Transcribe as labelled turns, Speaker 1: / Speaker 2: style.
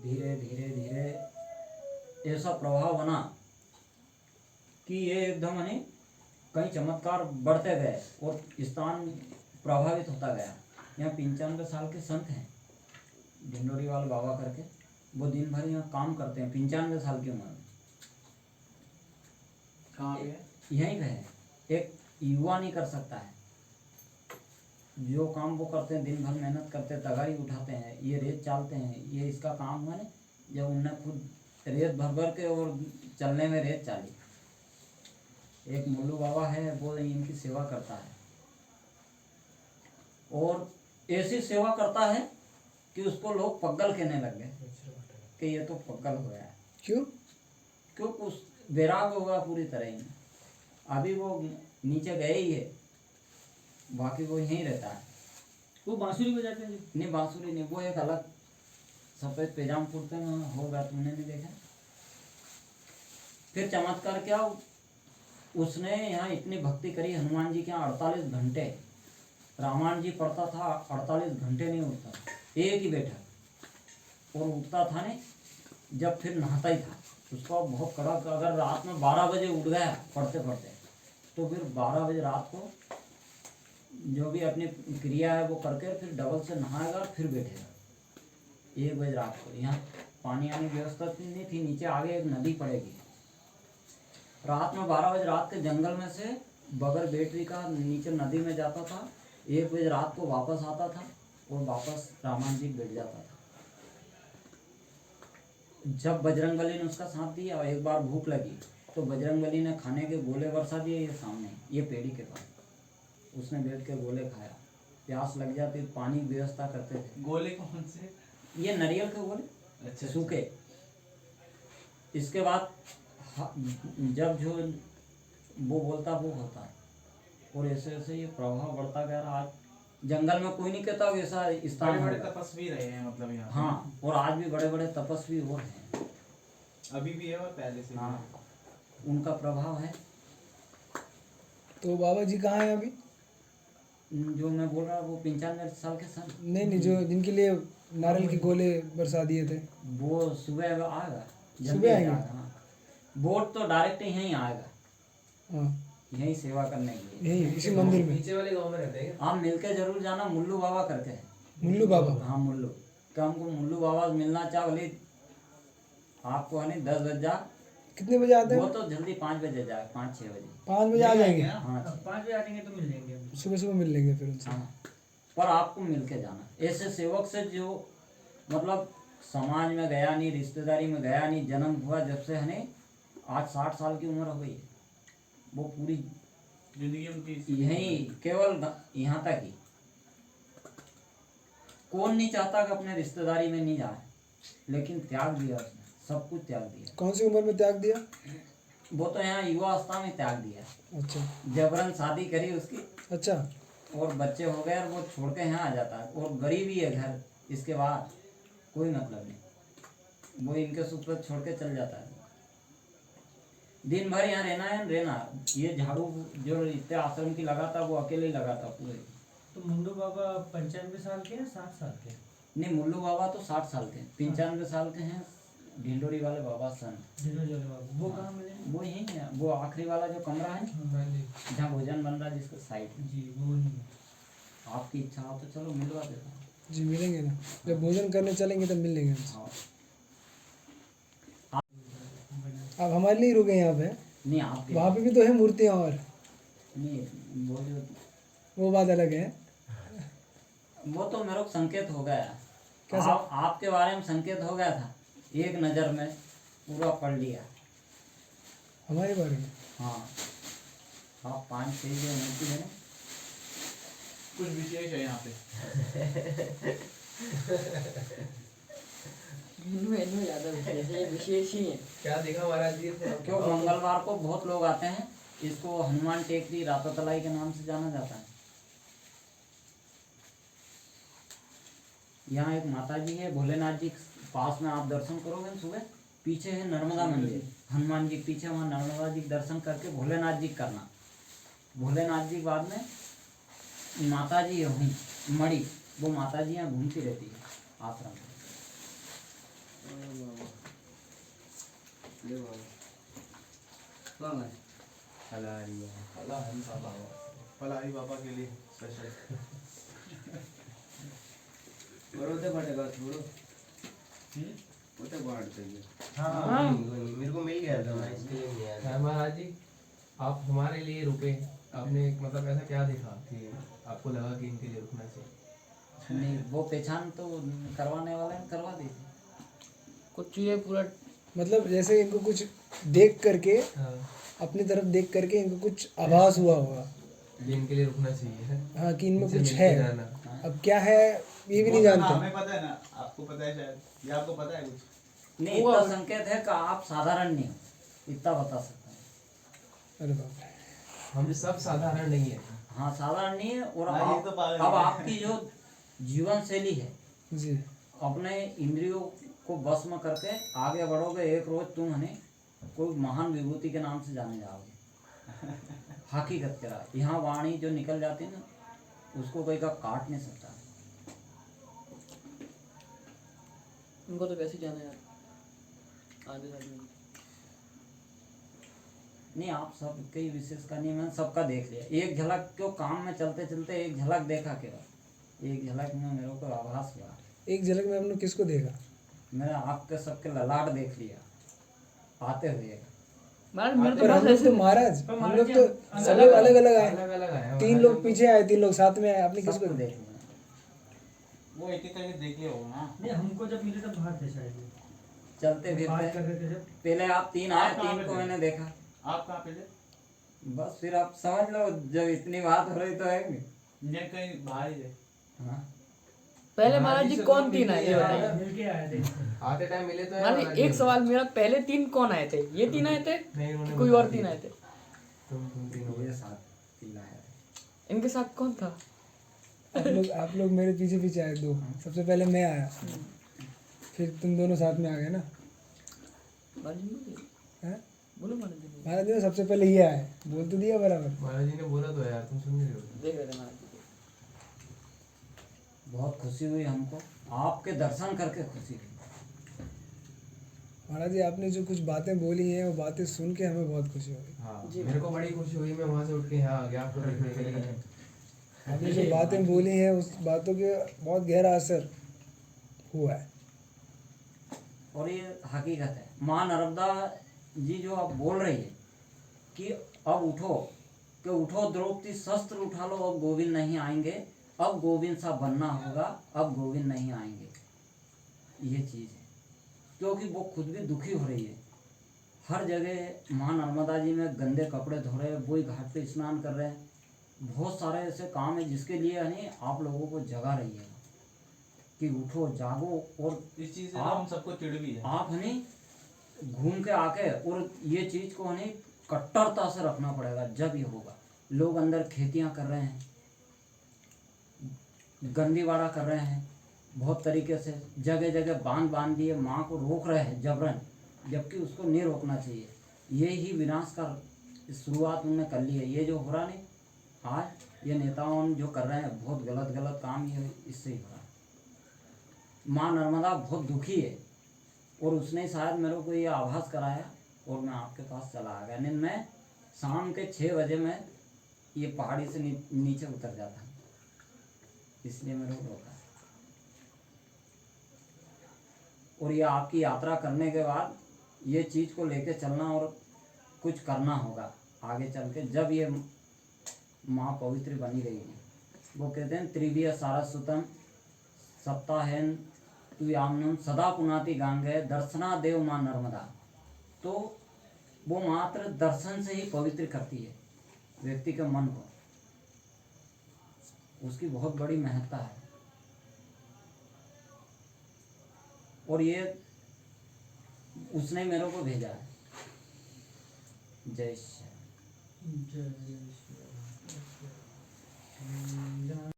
Speaker 1: धीरे धीरे धीरे ऐसा प्रभाव बना कि ये एकदम यानी कई चमत्कार बढ़ते गए और स्थान प्रभावित होता गया। यहाँ 95 साल के संत हैं ढिंडोरी वाले बाबा करके, वो दिन भर यहाँ काम करते हैं 95 साल की उम्र में।
Speaker 2: कहाँ पे है?
Speaker 1: यहीं पे है। एक युवा नहीं कर सकता है जो काम वो करते हैं, दिन भर मेहनत करते हैं, तगारी उठाते हैं, ये रेत चालते हैं, ये इसका काम है। जब उनने खुद रेत भर भर के और चलने में रेत चाली। एक मुल्लू बाबा है वो इनकी सेवा करता है और ऐसी सेवा करता है कि उसको लोग पगल कहने लग गए कि ये तो पगल हो गया।
Speaker 3: क्यों?
Speaker 1: क्योंकि उस वैराग होगा पूरी तरह ही। अभी वो नीचे गए ही है, बाकी वो यहीं रहता है।
Speaker 2: वो बांसुरी बजाते हैं?
Speaker 1: नहीं बांसुरी नहीं, वो एक अलग सफ़ेद पैजाम कुर्ते में होगा, तुमने नहीं देखा। फिर चमत्कार क्या, उसने यहाँ इतनी भक्ति करी हनुमान जी के यहाँ 48 घंटे रामायण जी पढ़ता था, 48 घंटे नहीं उठता, एक ही बैठा और उठता था नहीं। जब फिर नहाता ही था, उसका बहुत कड़क, अगर रात में 12 बजे उठ गया पढ़ते पढ़ते तो फिर 12 बजे रात को जो भी अपनी क्रिया है वो करके फिर डबल से नहाएगा और फिर बैठेगा 1 बजे रात को। यहाँ पानी आने की व्यवस्था नहीं थी, नीचे आगे एक नदी पड़ेगी। रात में 12 बजे रात के जंगल में से बगैर बैटरी का नीचे नदी में जाता था, 1 बजे रात को वापस आता था और वापस रामायण जी बैठ जाता था। जब बजरंगबली ने उसका साथ दिया और एक बार भूख लगी तो बजरंगबली ने खाने के गोले बरसा दिए ये सामने, ये पेड़ी के पास। उसने बैठ के गोले खाया, प्यास लग जाती, पानी की व्यवस्था करते थे।
Speaker 2: गोले कौन से?
Speaker 1: ये नारियल के गोले,
Speaker 2: अच्छा,
Speaker 1: सूखे। इसके बाद जब जो वो बोलता वो होता है और ऐसे ऐसे ये प्रभाव बढ़ता गया। आज जंगल में कोई नहीं कहता वैसा स्थान
Speaker 2: बड़े
Speaker 1: होगा।
Speaker 2: तपस्वी रहे हैं मतलब यहाँ पे।
Speaker 1: हाँ, और आज भी बड़े बड़े तपस्वी और हैं,
Speaker 2: अभी भी है और पहले से भी
Speaker 1: हाँ,
Speaker 2: है।
Speaker 1: उनका प्रभाव है।
Speaker 3: तो बाबा जी कहाँ हैं अभी?
Speaker 1: जो मैं बोल रहा वो 95 साल के सन।
Speaker 3: नहीं, जो जिनके लिए नारियल के गोले बरसा दिए थे,
Speaker 1: वो सुबह आएगा, जल्दी
Speaker 3: सुबह आएंगे?
Speaker 1: हाँ, बोट तो डायरेक्ट यहीं आएगा,
Speaker 3: हाँ,
Speaker 1: यहीं सेवा करने के लिए।
Speaker 3: यही इसी मंदिर में।
Speaker 4: नीचे वाले गांव में रहते हैं।
Speaker 1: आप मिलके जरूर जाना, मुल्लू बाबा करके है।
Speaker 3: मुल्लू बाबा?
Speaker 1: हाँ मुल्लू, क्या हमको मुल्लू बाबा से मिलना चाह भले आपको है नहीं 10 बजे जा।
Speaker 3: कितने बजे आते
Speaker 1: वो
Speaker 3: हैं?
Speaker 1: तो जल्दी 5 बजे जाए, 5-6 बजे।
Speaker 3: 5 बजे आ जाएंगे?
Speaker 1: हाँ
Speaker 2: 5 बजे आ जाएंगे तो मिल जाएंगे।
Speaker 3: सुबह सुबह मिल लेंगे फिर उनसे।
Speaker 1: हाँ, पर आपको मिल के जाना। ऐसे सेवक से जो मतलब समाज में गया नहीं, रिश्तेदारी में गया नहीं, जन्म हुआ जब से है नहीं, आज 60 साल की उम्र हो गई है, वो पूरी
Speaker 2: जिंदगी उनकी
Speaker 1: यहीं केवल यहाँ तक ही। कौन नहीं चाहता कि अपने रिश्तेदारी में नहीं जाए, लेकिन त्याग दिया उसने, सब कुछ त्याग दिया।
Speaker 3: कौन सी उम्र में त्याग दिया?
Speaker 1: वो तो यहाँ युवा अवस्था में त्याग दिया,
Speaker 3: अच्छा
Speaker 1: जबरन शादी करी उसकी
Speaker 3: अच्छा।
Speaker 1: और बच्चे हो गए और वो छोड़ के यहाँ आ जाता है, और गरीबी है घर, इसके बाद कोई मतलब नहीं, वो इनके सुख पर छोड़ के चल जाता है। दिन भर यहाँ रहना है रहना। ये झाड़ू जो इतने आश्रम की लगाता वो अकेले ही लगाता पूरे।
Speaker 2: तो मुंडू बाबा 95 साल के हैं, 60 साल के?
Speaker 1: नहीं, मुल्लू बाबा तो 60 साल के, 95 साल के हैं ढिंडोरी वाले बाबा सन।
Speaker 2: वो कहाँ मिले?
Speaker 1: वो यही है, वो आखिरी वाला जो कमरा है जहाँ भोजन बन रहा है जिसका साइड में।
Speaker 2: जी वो नहीं है।
Speaker 1: आपकी इच्छा हो तो चलो मिलवा देता हूँ।
Speaker 3: जी मिलेंगे ना, जब भोजन करने चलेंगे तब मिल लेंगे।
Speaker 1: हाँ।
Speaker 3: आप हमारे लिए रुके यहाँ पे?
Speaker 1: नहीं आपके
Speaker 3: वहाँ पे भी तो है मूर्तियाँ और
Speaker 1: नहीं, वो जो
Speaker 3: वो बात अलग है।
Speaker 1: वो तो मेरे को संकेत हो गया।
Speaker 3: कैसा?
Speaker 1: आपके बारे में संकेत हो गया था, एक नज़र में पूरा पढ़ लिया।
Speaker 3: हमारे बारे में?
Speaker 1: हाँ, आप 5-6 जो मूर्ति है ना,
Speaker 2: कुछ विशेष है यहाँ पे।
Speaker 4: ज्यादा विशेष ही है। क्या देखा महाराज जी?
Speaker 1: क्यों मंगलवार को बहुत लोग आते हैं, इसको हनुमान टेकरी रातातलाई के नाम से जाना जाता है। यहाँ एक माता जी है, भोलेनाथ जी पास में आप दर्शन करोगे ना सुबह, पीछे है नर्मदा मंदिर, हनुमान जी पीछे, वहाँ नर्मदा जी दर्शन करके भोलेनाथ जी करना। भोलेनाथ जी के बाद में माता जी है वहीं मणि, वो माता जी यहाँ घूमती रहती है आश्रम में।
Speaker 5: कौन है
Speaker 6: फलारी बाबा के लिए स्पेशल।
Speaker 5: बड़ोते बटेगा छोड़ो उते बांट चाहिए।
Speaker 2: हाँ
Speaker 6: मेरे को मिल गया था मैं इसके लिए नहीं आया।
Speaker 7: महाराज जी, आप हमारे लिए रुके, आपने मतलब ऐसा क्या देखा कि आपको लगा कि इनके लिए रुकना चाहिए?
Speaker 1: नहीं, वो पहचान तो करवाने वाले ने करवा दी थी।
Speaker 4: कुछ ये पूरा
Speaker 3: मतलब जैसे इनको कुछ देख करके,
Speaker 7: हाँ,
Speaker 3: अपनी तरफ देख करके इनको कुछ आभास हुआ होगा,
Speaker 7: ये इनके लिए रुकना चाहिए है।
Speaker 3: हाँ, कि इनमें
Speaker 7: इनसे
Speaker 3: कुछ
Speaker 7: मिलके
Speaker 3: है।
Speaker 7: जाना।
Speaker 3: अब क्या है ये भी नहीं जानते।
Speaker 6: हमें पता है ना, आपको पता है शायद, या आपको पता है कुछ?
Speaker 1: नहीं, इतना संकेत है कि आप साधारण नहीं हो, इतना बता सकता हूँ।
Speaker 3: अरे बाप रे।
Speaker 7: हम सब साधारण नहीं है।
Speaker 1: हाँ, साधारण नहीं है। और
Speaker 6: हाँ, ये तो पागल
Speaker 1: अब
Speaker 6: है।
Speaker 1: आपकी जो जीवन शैली है,
Speaker 3: जी
Speaker 1: अपने इंद्रियों को बस में करके आगे बढ़ोगे, एक रोज तुम हमें कोई महान विभूति के नाम से जाने जाओगे। हकीकत कह रहा, यहाँ वाणी जो निकल जाती है ना, उसको कोई का काट नहीं सकता।
Speaker 4: उनको तो वैसे ही जाना यार आगे आगे।
Speaker 1: नहीं, आप सब कई विशेष का नहीं, मैंने सबका देख लिया। एक झलक क्यों, काम में चलते चलते एक झलक देखा केवल, एक झलक में मेरे को आभास हुआ।
Speaker 3: एक झलक में आपने किसको देखा?
Speaker 1: मैंने आपके सबके ललाट देख लिया आते हुए।
Speaker 4: महाराज मेरे तो
Speaker 3: पर हम
Speaker 4: बस
Speaker 3: लोग
Speaker 4: ऐसे
Speaker 3: तो महाराज,
Speaker 2: पर
Speaker 3: हम
Speaker 2: महाराज
Speaker 3: लोग
Speaker 2: जी,
Speaker 3: तो
Speaker 2: हम
Speaker 3: सब लोग अलग अलग आए।
Speaker 7: अलग अलग आए हैं।
Speaker 3: 3 लोग पीछे आए, 3 लोग साथ में आए, आपने किसको
Speaker 1: सबको
Speaker 3: देखा?
Speaker 1: देख लिया।
Speaker 6: वो एक एक करके देख लिया होगा ना।
Speaker 2: नहीं हमको जब मिले तब बाहर थे शायद ये।
Speaker 1: चलते
Speaker 2: बात
Speaker 1: फिरते
Speaker 2: कर रहे थे जब।
Speaker 1: पहले आप 3 आए,
Speaker 6: आप कहाँ
Speaker 1: 3
Speaker 6: पे
Speaker 1: को
Speaker 6: थे?
Speaker 1: मैंने देखा।
Speaker 6: आप कहाँ पे थे?
Speaker 1: बस फिर आप समझ लो, जब इतनी बात हो रही तो है नहीं।
Speaker 6: मैं कहीं बाहर ही थे।
Speaker 1: हाँ,
Speaker 4: पहले महाराज जी कौन 3 आए ये बताइए।
Speaker 2: मिलके आए थे।
Speaker 7: आते टाइम मिले तो है
Speaker 4: महाराज
Speaker 7: महाराज
Speaker 4: जी, एक
Speaker 7: जी।
Speaker 4: सवाल मेरा, पहले 3 कौन आए थे? ये 3 आए थे
Speaker 7: नहीं, उन्होंने
Speaker 4: कि कोई
Speaker 7: बता
Speaker 4: और 3
Speaker 7: दिया।
Speaker 4: आए थे?
Speaker 7: तुम तीनों
Speaker 1: ये साथ पीला है।
Speaker 4: इनके साथ कौन था?
Speaker 3: आप लोग मेरे पीछे पीछे आए 2। सबसे पहले मैं आया, फिर तुम दोनों साथ में आ गए ना।
Speaker 4: महाराज जी बोलिए।
Speaker 3: हैं?
Speaker 4: बोलो महाराज जी बोलो।
Speaker 3: महाराज जी ने सबसे पहले ये आए, बोल तो दिया बराबर।
Speaker 7: महाराज जी ने बोला तो है यार, तुम सुन नहीं रहे हो।
Speaker 4: देख रहे थे महाराज जी को।
Speaker 1: बहुत खुशी हुई हमको, आपके दर्शन करके खुशी हुई।
Speaker 3: महाराज जी आपने जो कुछ बातें बोली हैं, वो बातें सुन के हमें बहुत खुशी हुई।
Speaker 7: हाँ,
Speaker 4: जी।
Speaker 7: मेरे को बड़ी खुशी हुई, मैं वहाँ से उठ के यहाँ आ गया आपको देखने के लिए।
Speaker 3: आपने जो बातें बोली हैं, उस बातों के बहुत गहरा असर हुआ है।
Speaker 1: और ये हकीकत है। माँ नर्मदा जी जो अब बोल रही है कि अब उठो, कि उठो द्रौपदी, शस्त्र उठा लो, अब गोविंद नहीं आएंगे, अब गोविंद सा बनना होगा, अब गोविंद नहीं आएंगे। ये चीज़ है, क्योंकि वो खुद भी दुखी हो रही है। हर जगह माँ नर्मदा जी में गंदे कपड़े धो रहे हैं, वही घाट पे स्नान कर रहे हैं। बहुत सारे ऐसे काम है जिसके लिए नहीं आप लोगों को जगा रही है कि उठो, जागो। और
Speaker 6: इस चीज से तो हम सबको चिढ़ भी है।
Speaker 1: आप नहीं घूम के आके, और ये चीज़ को नहीं कट्टरता से रखना पड़ेगा, जब ये होगा। लोग अंदर खेतियां कर रहे हैं, गंदीवाड़ा कर रहे हैं, बहुत तरीके से जगह जगह बांध दिए, माँ को रोक रहे हैं जबरन, जबकि उसको नहीं रोकना चाहिए। ये ही विनाश का शुरुआत उन्होंने कर ली है। ये जो हो रहा नहीं आज, ये नेताओं जो कर रहे हैं बहुत गलत काम, ये इससे ही हो रहा है। माँ नर्मदा बहुत दुखी है, और उसने शायद मेरे को ये आभास कराया, और मैं आपके पास चला आ गया। नहीं, मैं शाम के 6 बजे में ये पहाड़ी से नीचे उतर जाता हूँ, इसलिए मेरे को रोका। और ये आपकी यात्रा करने के बाद ये चीज़ को लेके चलना, और कुछ करना होगा आगे चल के, जब ये माँ पवित्र बनी रहेगी। वो कहते हैं त्रिविय सारस्वतम सप्ताहेन तु यामनम सदा पुनाति गांगे दर्शना देव माँ नर्मदा। तो वो मात्र दर्शन से ही पवित्र करती है व्यक्ति के मन को, उसकी बहुत बड़ी महत्ता है। और ये उसने मेरे को भेजा है। जय श्री
Speaker 2: जय श्री राम।